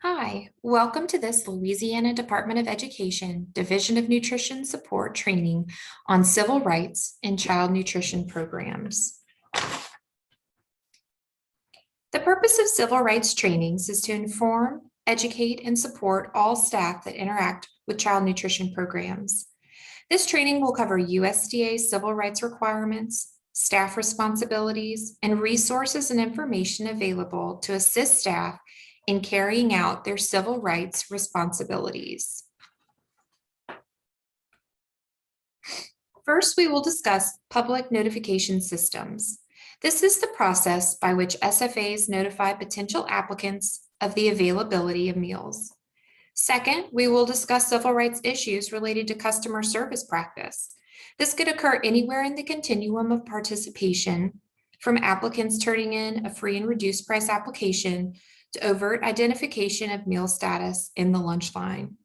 Hi, welcome to this Louisiana Department of Education Division of Nutrition Support training on civil rights and child nutrition programs. The purpose of civil rights trainings is to inform, educate, and support all staff that interact with child nutrition programs. This training will cover USDA civil rights requirements, staff responsibilities, and resources and information available to assist staff in carrying out their civil rights responsibilities. First, we will discuss public notification systems. This is the process by which SFAs notify potential applicants of the availability of meals. Second, we will discuss civil rights issues related to customer service practice. This could occur anywhere in the continuum of participation, from applicants turning in a free and reduced price application to overt identification of meal status in the lunch line.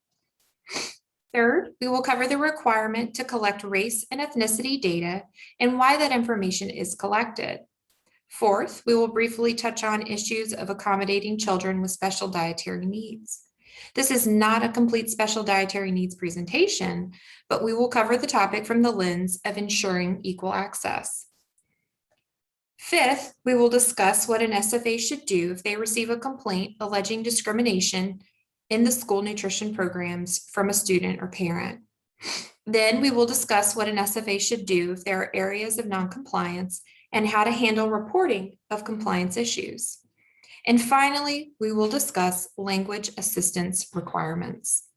Third, we will cover the requirement to collect race and ethnicity data and why that information is collected. Fourth, we will briefly touch on issues of accommodating children with special dietary needs. This is not a complete special dietary needs presentation, but we will cover the topic from the lens of ensuring equal access. Fifth, we will discuss what an SFA should do if they receive a complaint alleging discrimination in the school nutrition programs from a student or parent. Then we will discuss what an SFA should do if there are areas of noncompliance and how to handle reporting of compliance issues. And finally, we will discuss language assistance requirements.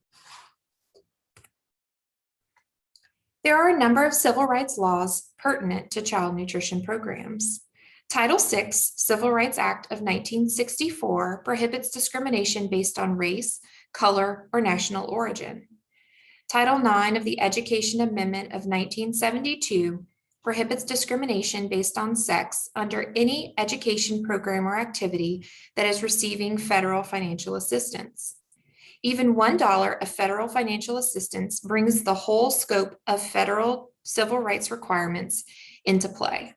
There are a number of civil rights laws pertinent to child nutrition programs. Title VI, Civil Rights Act of 1964 prohibits discrimination based on race, color, or national origin. Title IX of the Education Amendment of 1972 prohibits discrimination based on sex under any education program or activity that is receiving federal financial assistance. Even $1 of federal financial assistance brings the whole scope of federal civil rights requirements into play.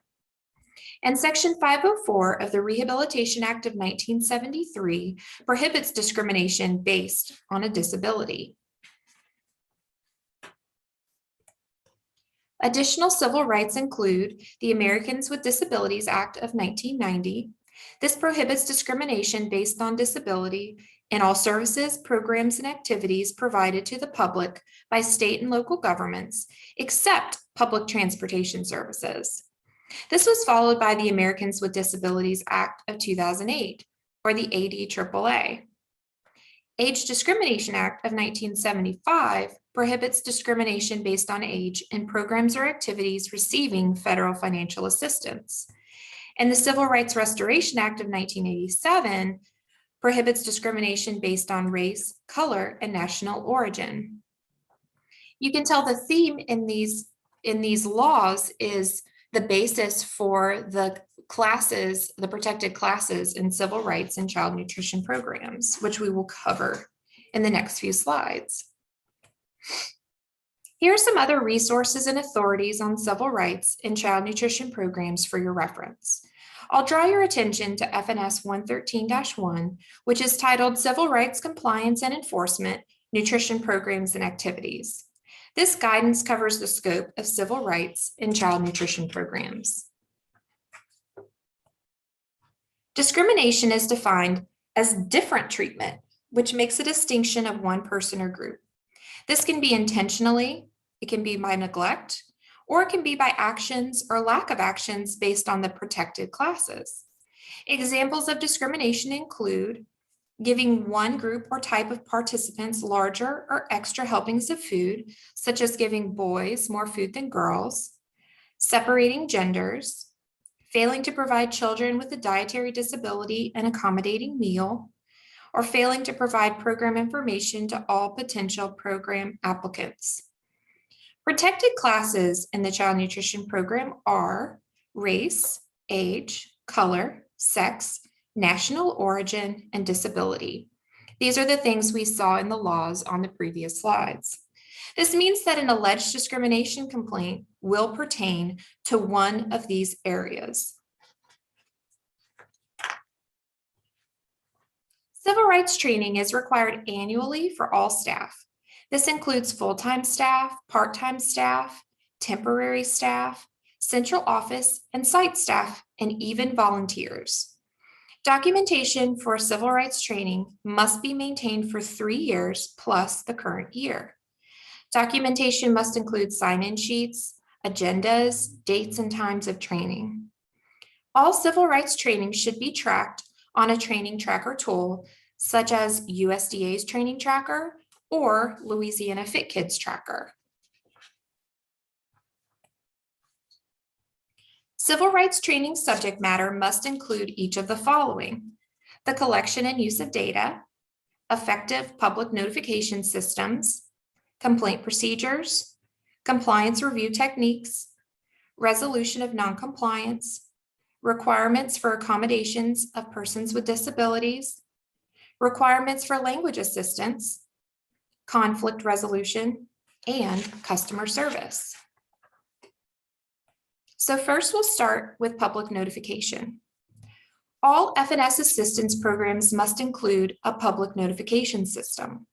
And Section 504 of the Rehabilitation Act of 1973 prohibits discrimination based on a disability. Additional civil rights include the Americans with Disabilities Act of 1990. This prohibits discrimination based on disability in all services, programs, and activities provided to the public by state and local governments, except public transportation services. This was followed by the Americans with Disabilities Act of 2008, or the ADAAA. Age Discrimination Act of 1975 prohibits discrimination based on age in programs or activities receiving federal financial assistance. And the Civil Rights Restoration Act of 1987 prohibits discrimination based on race, color, and national origin. You can tell the theme in these laws is the basis for the classes, the protected classes in civil rights and child nutrition programs, which we will cover in the next few slides. Here are some other resources and authorities on civil rights and child nutrition programs for your reference. I'll draw your attention to FNS 113-1, which is titled Civil Rights Compliance and Enforcement, Nutrition Programs and Activities. This guidance covers the scope of civil rights in child nutrition programs. Discrimination is defined as different treatment, which makes a distinction of one person or group. This can be intentionally, it can be by neglect, or it can be by actions or lack of actions based on the protected classes. Examples of discrimination include giving one group or type of participants larger or extra helpings of food, such as giving boys more food than girls, separating genders, failing to provide children with a dietary disability an accommodating meal, or failing to provide program information to all potential program applicants. Protected classes in the child nutrition program are race, age, color, sex, national origin, and disability. These are the things we saw in the laws on the previous slides. This means that an alleged discrimination complaint will pertain to one of these areas. Civil rights training is required annually for all staff. This includes full-time staff, part-time staff, temporary staff, central office and site staff, and even volunteers. Documentation for civil rights training must be maintained for 3 years plus the current year. Documentation must include sign-in sheets, agendas, dates, and times of training. All civil rights training should be tracked on a training tracker tool, such as USDA's training tracker or Louisiana Fit Kids tracker. Civil rights training subject matter must include each of the following: the collection and use of data, effective public notification systems, complaint procedures, compliance review techniques, resolution of noncompliance, requirements for accommodations of persons with disabilities, requirements for language assistance, conflict resolution, and customer service. So first we'll start with public notification. All FNS assistance programs must include a public notification system.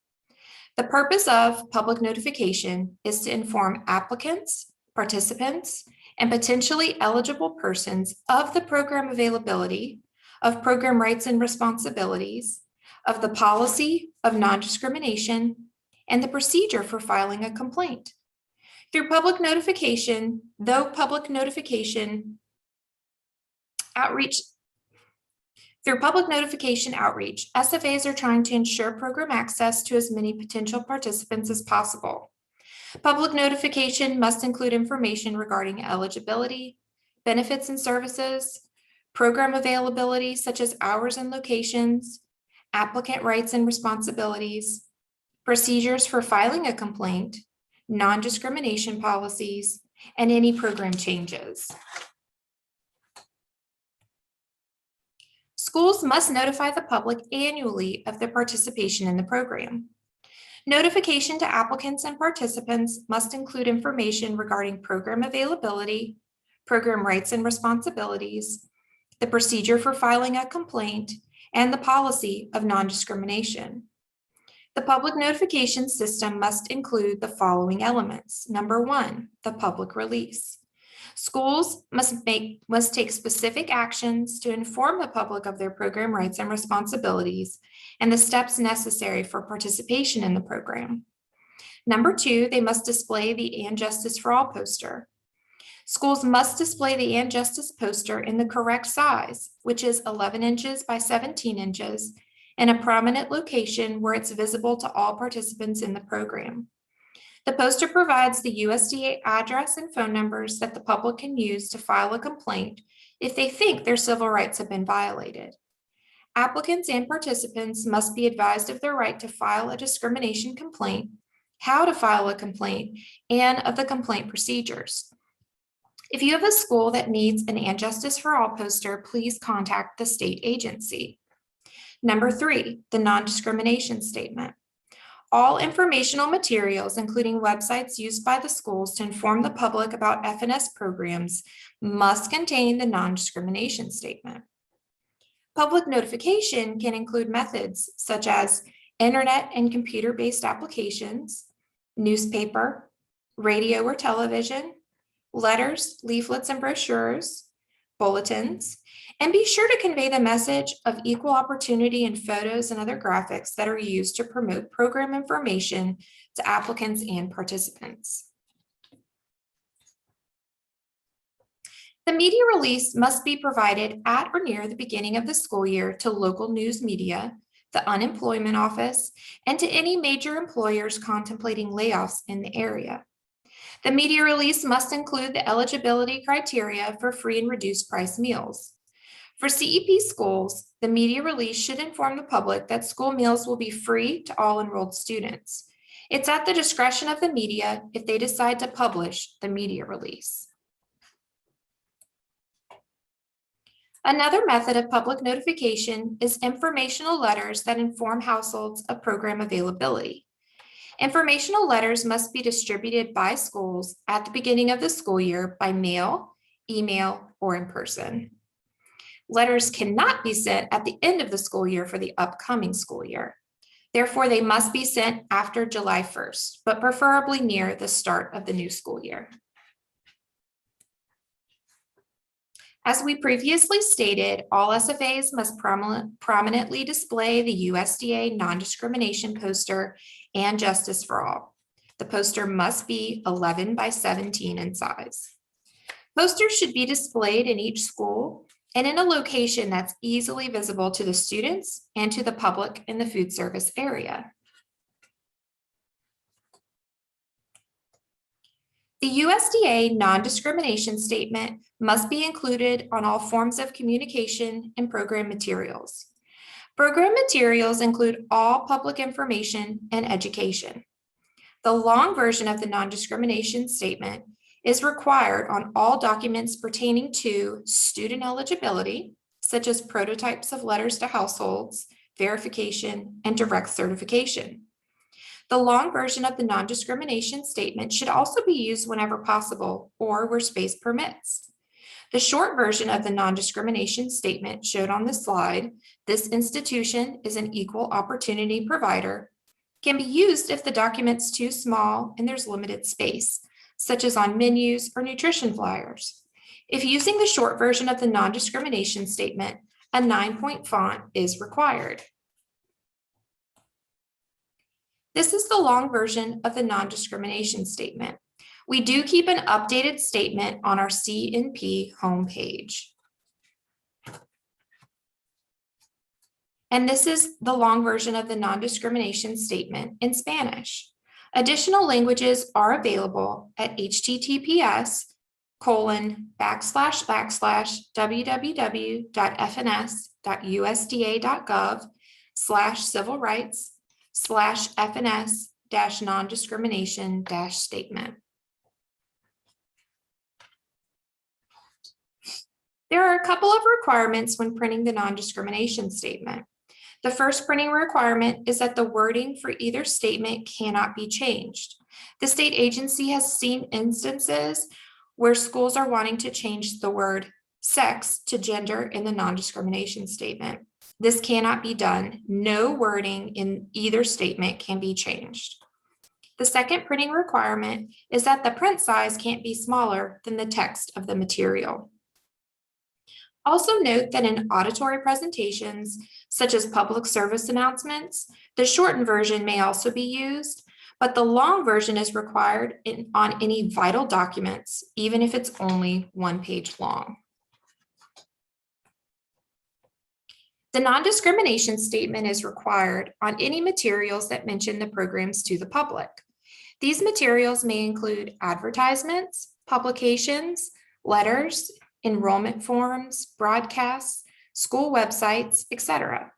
The purpose of public notification is to inform applicants, participants, and potentially eligible persons of the program availability, of program rights and responsibilities, of the policy of non-discrimination, and the procedure for filing a complaint. Through public notification outreach, SFAs are trying to ensure program access to as many potential participants as possible. Public notification must include information regarding eligibility, benefits and services, program availability such as hours and locations, applicant rights and responsibilities, procedures for filing a complaint, non-discrimination policies, and any program changes. Schools must notify the public annually of their participation in the program. Notification to applicants and participants must include information regarding program availability, program rights and responsibilities, the procedure for filing a complaint, and the policy of non-discrimination. The public notification system must include the following elements. Number 1, the public release. Schools must take specific actions to inform the public of their program rights and responsibilities and the steps necessary for participation in the program. Number 2, they must display the And Justice for All poster. Schools must display the And Justice poster in the correct size, which is 11 inches by 17 inches, in a prominent location where it's visible to all participants in the program. The poster provides the USDA address and phone numbers that the public can use to file a complaint if they think their civil rights have been violated. Applicants and participants must be advised of their right to file a discrimination complaint, how to file a complaint, and of the complaint procedures. If you have a school that needs an And Justice for All poster, please contact the state agency. Number 3, the non-discrimination statement. All informational materials, including websites used by the schools to inform the public about FNS programs, must contain the non-discrimination statement. Public notification can include methods such as internet and computer-based applications, newspaper, radio or television, letters, leaflets and brochures, bulletins, and be sure to convey the message of equal opportunity in photos and other graphics that are used to promote program information to applicants and participants. The media release must be provided at or near the beginning of the school year to local news media, the unemployment office, and to any major employers contemplating layoffs in the area. The media release must include the eligibility criteria for free and reduced price meals. For CEP schools, the media release should inform the public that school meals will be free to all enrolled students. It's at the discretion of the media if they decide to publish the media release. Another method of public notification is informational letters that inform households of program availability. Informational letters must be distributed by schools at the beginning of the school year by mail, email, or in person. Letters cannot be sent at the end of the school year for the upcoming school year. Therefore, they must be sent after July 1st, but preferably near the start of the new school year. As we previously stated, all SFAs must prominently display the USDA non-discrimination poster and Justice for All. The poster must be 11 by 17 in size. Posters should be displayed in each school and in a location that's easily visible to the students and to the public in the food service area. The USDA non-discrimination statement must be included on all forms of communication and program materials. Program materials include all public information and education. The long version of the non-discrimination statement is required on all documents pertaining to student eligibility, such as prototypes of letters to households, verification, and direct certification. The long version of the non-discrimination statement should also be used whenever possible or where space permits. The short version of the non-discrimination statement showed on the slide, "This institution is an equal opportunity provider," can be used if the document's too small and there's limited space, such as on menus or nutrition flyers. If using the short version of the non-discrimination statement, a 9-point font is required. This is the long version of the non-discrimination statement. We do keep an updated statement on our C&P homepage. And this is the long version of the non-discrimination statement in Spanish. Additional languages are available at https://www.fns.usda.gov/civil rights/FNS-non-discrimination statement. There are a couple of requirements when printing the non-discrimination statement. The first printing requirement is that the wording for either statement cannot be changed. The state agency has seen instances where schools are wanting to change the word sex to gender in the non-discrimination statement. This cannot be done. No wording in either statement can be changed. The second printing requirement is that the print size can't be smaller than the text of the material. Also note that in auditory presentations, such as public service announcements, the shortened version may also be used, but the long version is required on any vital documents, even if it's only 1 page long. The non-discrimination statement is required on any materials that mention the programs to the public. These materials may include advertisements, publications, letters, enrollment forms, broadcasts, school websites, etc.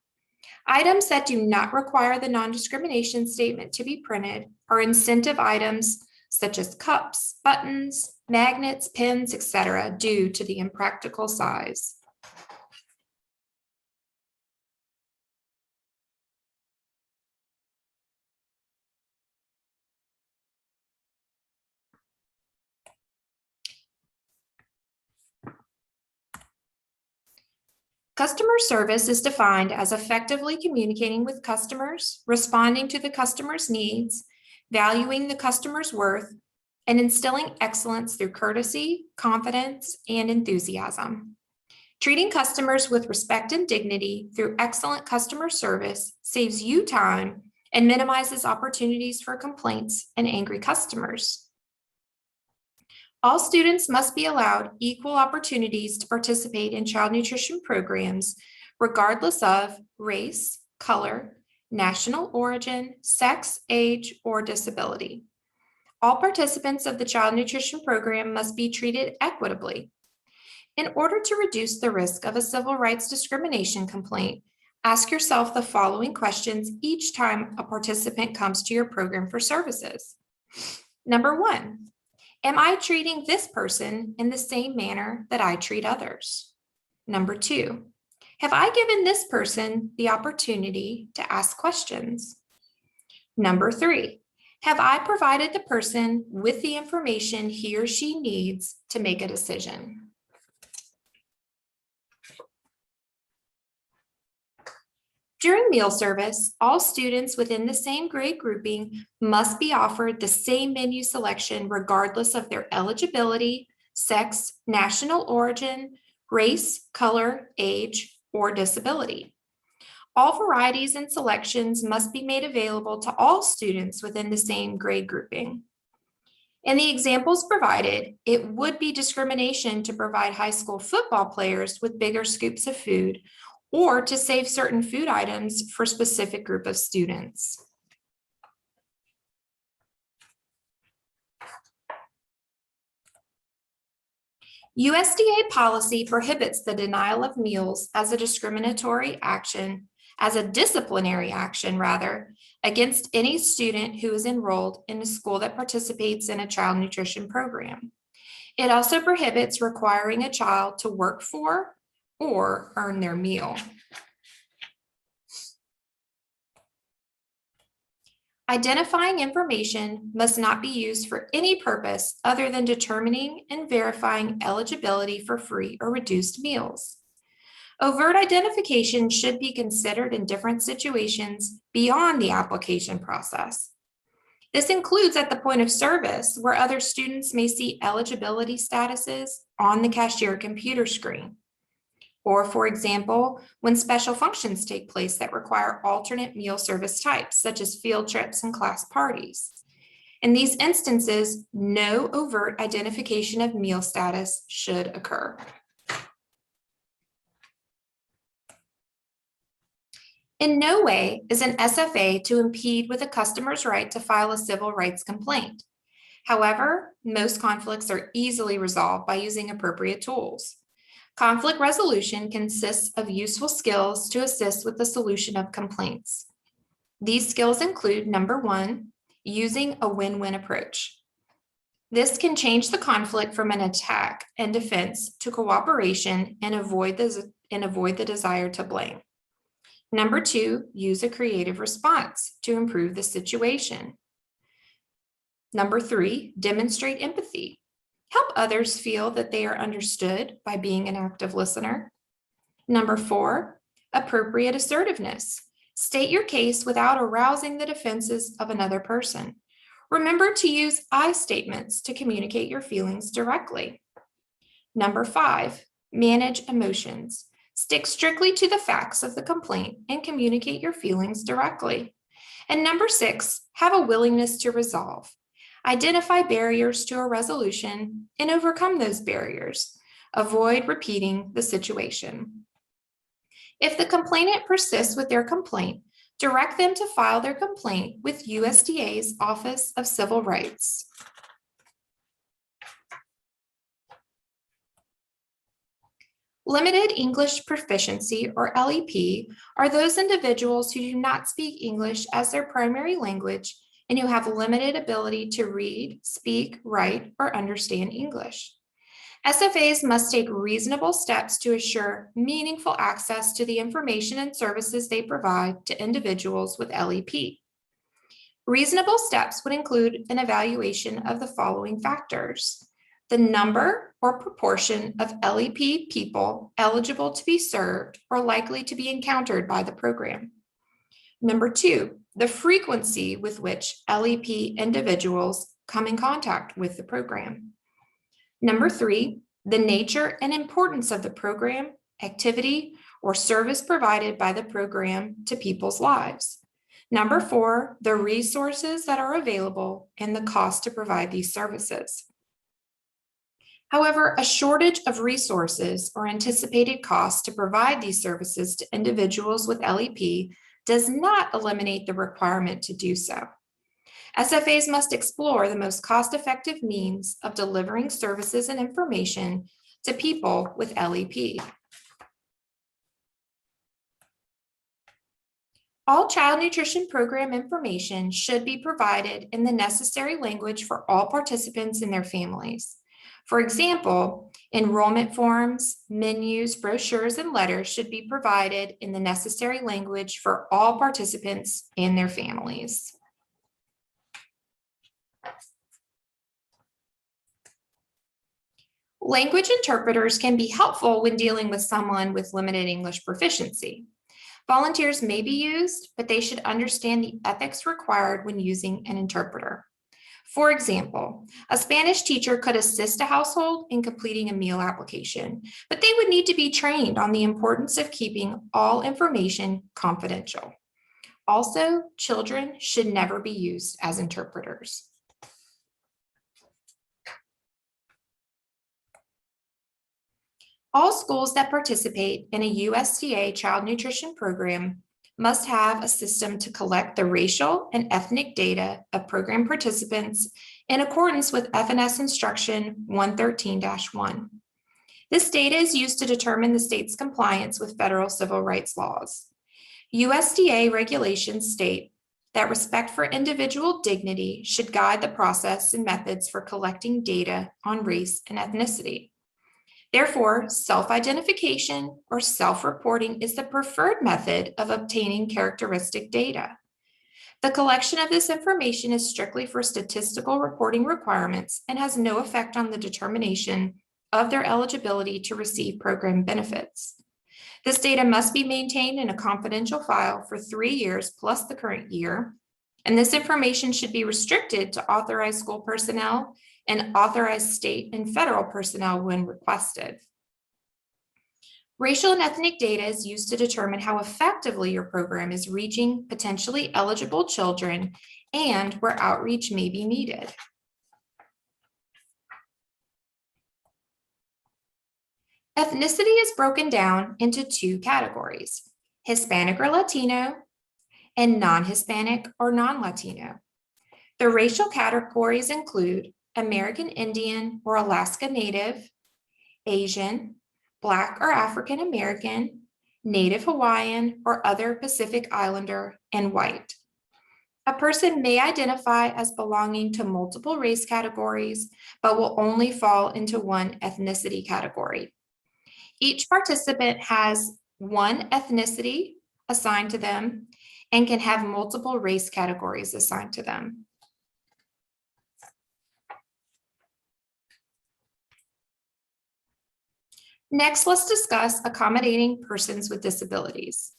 Items that do not require the non-discrimination statement to be printed are incentive items such as cups, buttons, magnets, pins, etc., due to the impractical size. Customer service is defined as effectively communicating with customers, responding to the customer's needs, valuing the customer's worth, and instilling excellence through courtesy, confidence, and enthusiasm. Treating customers with respect and dignity through excellent customer service saves you time and minimizes opportunities for complaints and angry customers. All students must be allowed equal opportunities to participate in child nutrition programs, regardless of race, color, national origin, sex, age, or disability. All participants of the child nutrition program must be treated equitably. In order to reduce the risk of a civil rights discrimination complaint, ask yourself the following questions each time a participant comes to your program for services. Number 1. Am I treating this person in the same manner that I treat others? Number 2, have I given this person the opportunity to ask questions? Number 3, have I provided the person with the information he or she needs to make a decision? During meal service, all students within the same grade grouping must be offered the same menu selection regardless of their eligibility, sex, national origin, race, color, age, or disability. All varieties and selections must be made available to all students within the same grade grouping. In the examples provided, it would be discrimination to provide high school football players with bigger scoops of food or to save certain food items for a specific group of students. USDA policy prohibits the denial of meals as a discriminatory action, as a disciplinary action rather, against any student who is enrolled in a school that participates in a child nutrition program. It also prohibits requiring a child to work for or earn their meal. Identifying information must not be used for any purpose other than determining and verifying eligibility for free or reduced meals. Overt identification should be considered in different situations beyond the application process. This includes at the point of service, where other students may see eligibility statuses on the cashier computer screen. Or, for example, when special functions take place that require alternate meal service types, such as field trips and class parties. In these instances, no overt identification of meal status should occur. In no way is an SFA to impede with a customer's right to file a civil rights complaint. However, most conflicts are easily resolved by using appropriate tools. Conflict resolution consists of useful skills to assist with the solution of complaints. These skills include, number one, using a win-win approach. This can change the conflict from an attack and defense to cooperation and avoid the desire to blame. Number two, use a creative response to improve the situation. Number three, demonstrate empathy. Help others feel that they are understood by being an active listener. Number four, appropriate assertiveness. State your case without arousing the defenses of another person. Remember to use I statements to communicate your feelings directly. Number five, manage emotions. Stick strictly to the facts of the complaint and communicate your feelings directly. And number six, have a willingness to resolve. Identify barriers to a resolution and overcome those barriers. Avoid repeating the situation. If the complainant persists with their complaint, direct them to file their complaint with USDA's Office of Civil Rights. Limited English proficiency, or LEP, are those individuals who do not speak English as their primary language and who have limited ability to read, speak, write, or understand English. SFAs must take reasonable steps to assure meaningful access to the information and services they provide to individuals with LEP. Reasonable steps would include an evaluation of the following factors: the number or proportion of LEP people eligible to be served or likely to be encountered by the program. Number two, the frequency with which LEP individuals come in contact with the program. Number three, the nature and importance of the program, activity, or service provided by the program to people's lives. Number four, the resources that are available and the cost to provide these services. However, a shortage of resources or anticipated costs to provide these services to individuals with LEP does not eliminate the requirement to do so. SFAs must explore the most cost-effective means of delivering services and information to people with LEP. All child nutrition program information should be provided in the necessary language for all participants and their families. For example, enrollment forms, menus, brochures, and letters should be provided in the necessary language for all participants and their families. Language interpreters can be helpful when dealing with someone with limited English proficiency. Volunteers may be used, but they should understand the ethics required when using an interpreter. For example, a Spanish teacher could assist a household in completing a meal application, but they would need to be trained on the importance of keeping all information confidential. Also, children should never be used as interpreters. All schools that participate in a USDA child nutrition program must have a system to collect the racial and ethnic data of program participants in accordance with FNS Instruction 113-1. This data is used to determine the state's compliance with federal civil rights laws. USDA regulations state that respect for individual dignity should guide the process and methods for collecting data on race and ethnicity. Therefore, self-identification or self-reporting is the preferred method of obtaining characteristic data. The collection of this information is strictly for statistical reporting requirements and has no effect on the determination of their eligibility to receive program benefits. This data must be maintained in a confidential file for 3 years plus the current year, and this information should be restricted to authorized school personnel and authorized state and federal personnel when requested. Racial and ethnic data is used to determine how effectively your program is reaching potentially eligible children and where outreach may be needed. Ethnicity is broken down into 2 categories: Hispanic or Latino, and non-Hispanic or non-Latino. The racial categories include American Indian or Alaska Native, Asian, Black or African American, Native Hawaiian or other Pacific Islander, and white. A person may identify as belonging to multiple race categories, but will only fall into one ethnicity category. Each participant has one ethnicity assigned to them and can have multiple race categories assigned to them. Next, let's discuss accommodating persons with disabilities.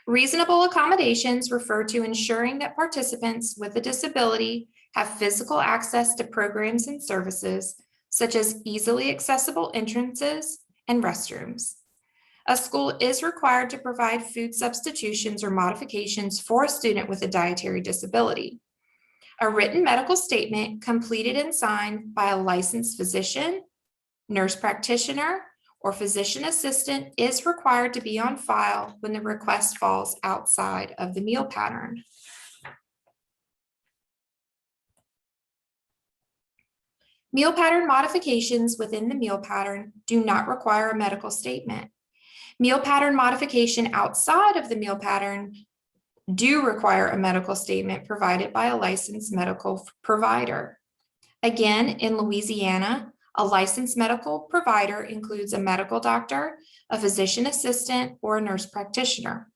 Reasonable accommodations refer to ensuring that participants with a disability have physical access to programs and services, such as easily accessible entrances and restrooms. A school is required to provide food substitutions or modifications for a student with a dietary disability. A written medical statement completed and signed by a licensed physician, nurse practitioner, or physician assistant is required to be on file when the request falls outside of the meal pattern. Meal pattern modifications within the meal pattern do not require a medical statement. Meal pattern modification outside of the meal pattern do require a medical statement provided by a licensed medical provider. Again, in Louisiana, a licensed medical provider includes a medical doctor, a physician assistant, or a nurse practitioner.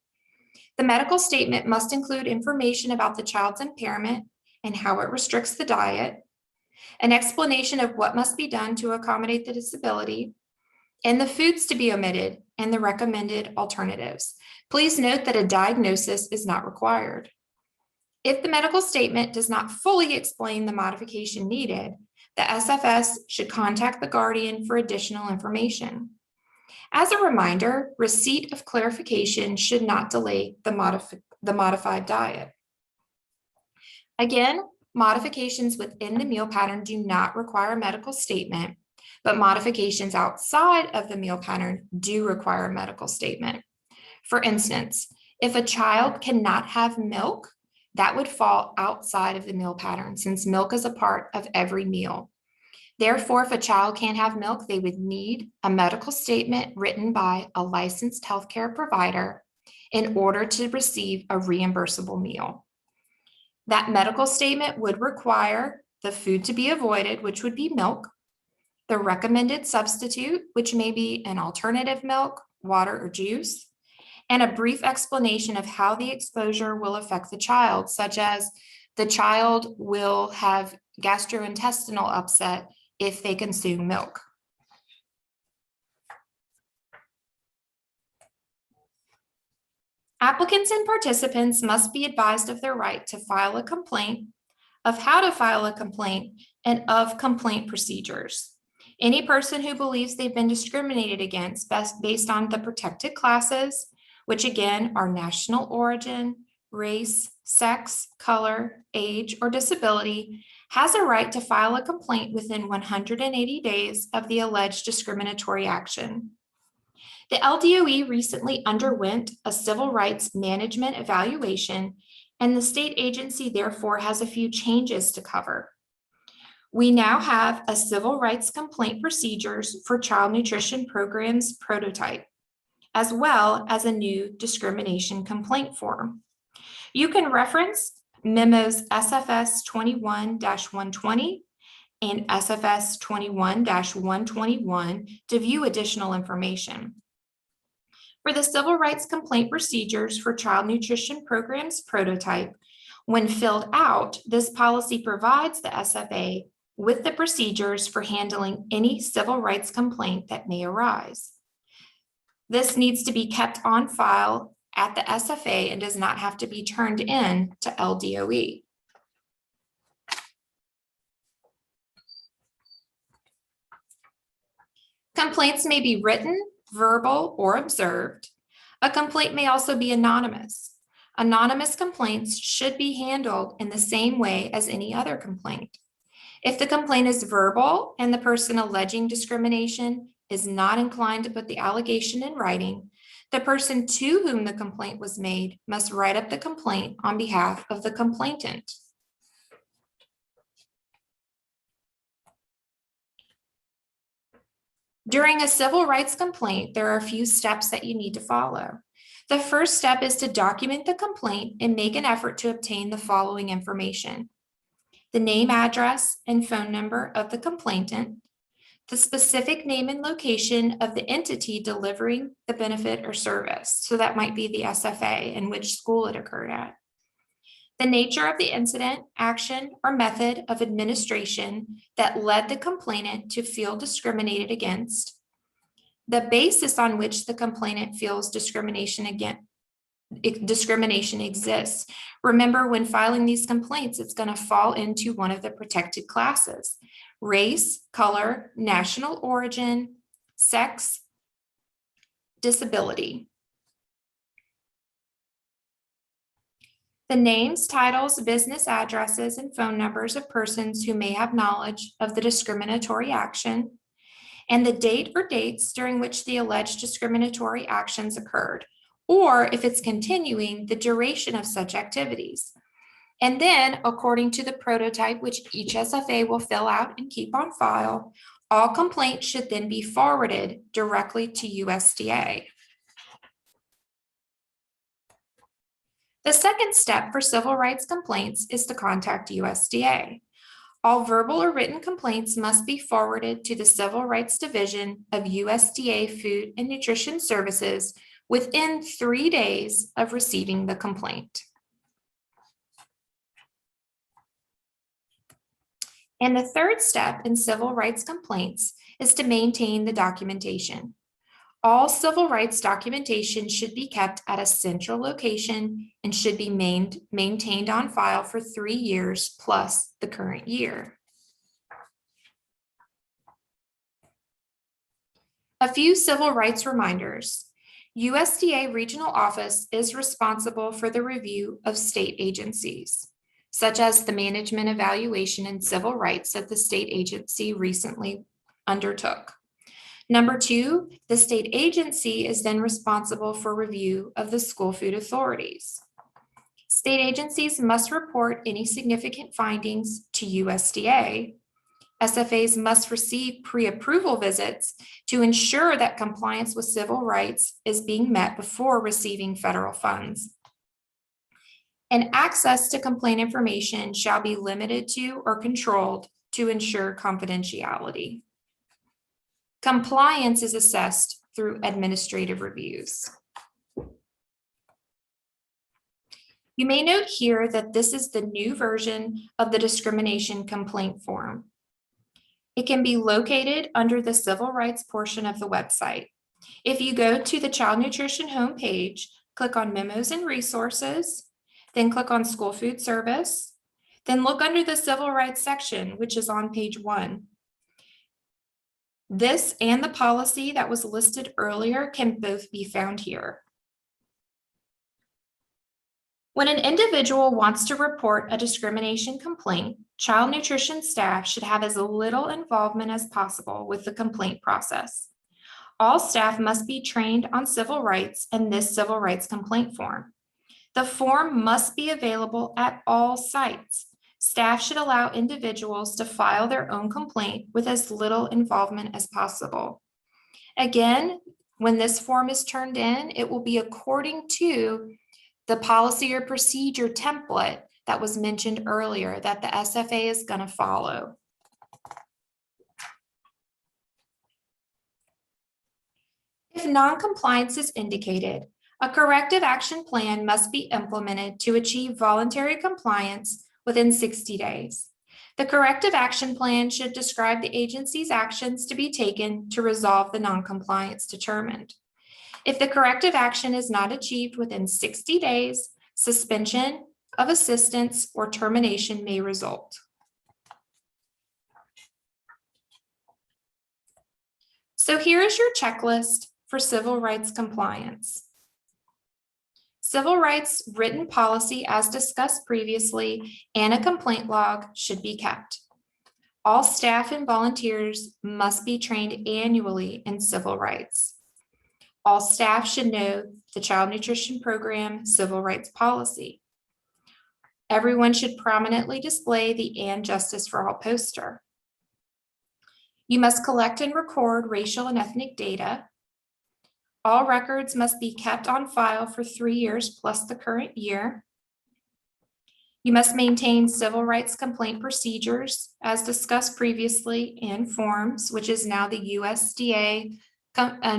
The medical statement must include information about the child's impairment and how it restricts the diet, an explanation of what must be done to accommodate the disability, and the foods to be omitted and the recommended alternatives. Please note that a diagnosis is not required. If the medical statement does not fully explain the modification needed, the SFS should contact the guardian for additional information. As a reminder, receipt of clarification should not delay the modified diet. Again, modifications within the meal pattern do not require a medical statement, but modifications outside of the meal pattern do require a medical statement. For instance, if a child cannot have milk, that would fall outside of the meal pattern since milk is a part of every meal. Therefore, if a child can't have milk, they would need a medical statement written by a licensed healthcare provider in order to receive a reimbursable meal. That medical statement would require the food to be avoided, which would be milk, the recommended substitute, which may be an alternative milk, water, or juice, and a brief explanation of how the exposure will affect the child, such as the child will have gastrointestinal upset if they consume milk. Applicants and participants must be advised of their right to file a complaint, of how to file a complaint, and of complaint procedures. Any person who believes they've been discriminated against based on the protected classes, which again are national origin, race, sex, color, age, or disability, has a right to file a complaint within 180 days of the alleged discriminatory action. The LDOE recently underwent a civil rights management evaluation, and the state agency therefore has a few changes to cover. We now have a civil rights complaint procedures for child nutrition programs prototype, as well as a new discrimination complaint form. You can reference memos SFS 21-120 and SFS 21-121 to view additional information. For the civil rights complaint procedures for child nutrition programs prototype, when filled out, this policy provides the SFA with the procedures for handling any civil rights complaint that may arise. This needs to be kept on file at the SFA and does not have to be turned in to LDOE. Complaints may be written, verbal, or observed. A complaint may also be anonymous. Anonymous complaints should be handled in the same way as any other complaint. If the complaint is verbal and the person alleging discrimination is not inclined to put the allegation in writing, the person to whom the complaint was made must write up the complaint on behalf of the complainant. During a civil rights complaint, there are a few steps that you need to follow. The first step is to document the complaint and make an effort to obtain the following information: the name, address, and phone number of the complainant, the specific name and location of the entity delivering the benefit or service. So that might be the SFA and which school it occurred at. The nature of the incident, action, or method of administration that led the complainant to feel discriminated against, the basis on which the complainant feels discrimination exists. Remember, when filing these complaints, it's going to fall into one of the protected classes: race, color, national origin, sex, disability. The names, titles, business addresses, and phone numbers of persons who may have knowledge of the discriminatory action, and the date or dates during which the alleged discriminatory actions occurred, or if it's continuing, the duration of such activities. And then, according to the prototype, which each SFA will fill out and keep on file, all complaints should then be forwarded directly to USDA. The second step for civil rights complaints is to contact USDA. All verbal or written complaints must be forwarded to the Civil Rights Division of USDA Food and Nutrition Services within 3 days of receiving the complaint. And the third step in civil rights complaints is to maintain the documentation. All civil rights documentation should be kept at a central location and should be maintained on file for 3 years plus the current year. A few civil rights reminders. USDA Regional Office is responsible for the review of state agencies, such as the management evaluation and civil rights that the state agency recently undertook. Number 2, the state agency is then responsible for review of the school food authorities. State agencies must report any significant findings to USDA. SFAs must receive pre-approval visits to ensure that compliance with civil rights is being met before receiving federal funds. And access to complaint information shall be limited to or controlled to ensure confidentiality. Compliance is assessed through administrative reviews. You may note here that this is the new version of the discrimination complaint form. It can be located under the civil rights portion of the website. If you go to the child nutrition homepage, click on Memos and Resources, then click on School Food Service, then look under the Civil Rights section, which is on page 1. This and the policy that was listed earlier can both be found here. When an individual wants to report a discrimination complaint, child nutrition staff should have as little involvement as possible with the complaint process. All staff must be trained on civil rights and this civil rights complaint form. The form must be available at all sites. Staff should allow individuals to file their own complaint with as little involvement as possible. Again, when this form is turned in, it will be according to the policy or procedure template that was mentioned earlier that the SFA is going to follow. If non-compliance is indicated, a corrective action plan must be implemented to achieve voluntary compliance within 60 days. The corrective action plan should describe the agency's actions to be taken to resolve the non-compliance determined. If the corrective action is not achieved within 60 days, suspension of assistance or termination may result. So here is your checklist for civil rights compliance. Civil rights written policy, as discussed previously, and a complaint log should be kept. All staff and volunteers must be trained annually in civil rights. All staff should know the Child Nutrition Program Civil Rights Policy. Everyone should prominently display the "And Justice for All" poster. You must collect and record racial and ethnic data. All records must be kept on file for 3 years plus the current year. You must maintain civil rights complaint procedures as discussed previously in forms, which is now the USDA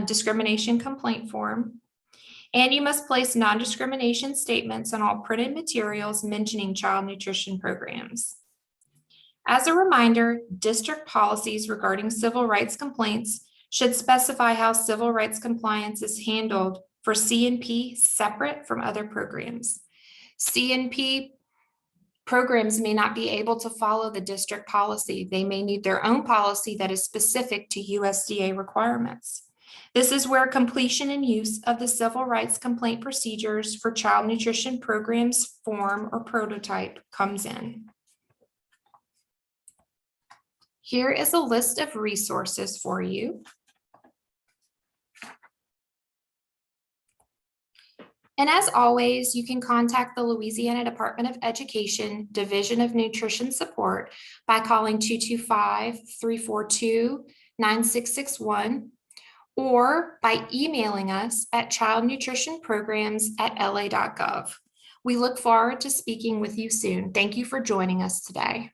discrimination complaint form. And you must place non-discrimination statements on all printed materials mentioning child nutrition programs. As a reminder, district policies regarding civil rights complaints should specify how civil rights compliance is handled for C&P separate from other programs. C&P programs may not be able to follow the district policy. They may need their own policy that is specific to USDA requirements. This is where completion and use of the civil rights complaint procedures for child nutrition programs form or prototype comes in. Here is a list of resources for you. And as always, you can contact the Louisiana Department of Education Division of Nutrition Support by calling 225-342-9661 or by emailing us at childnutritionprograms@la.gov. We look forward to speaking with you soon. Thank you for joining us today.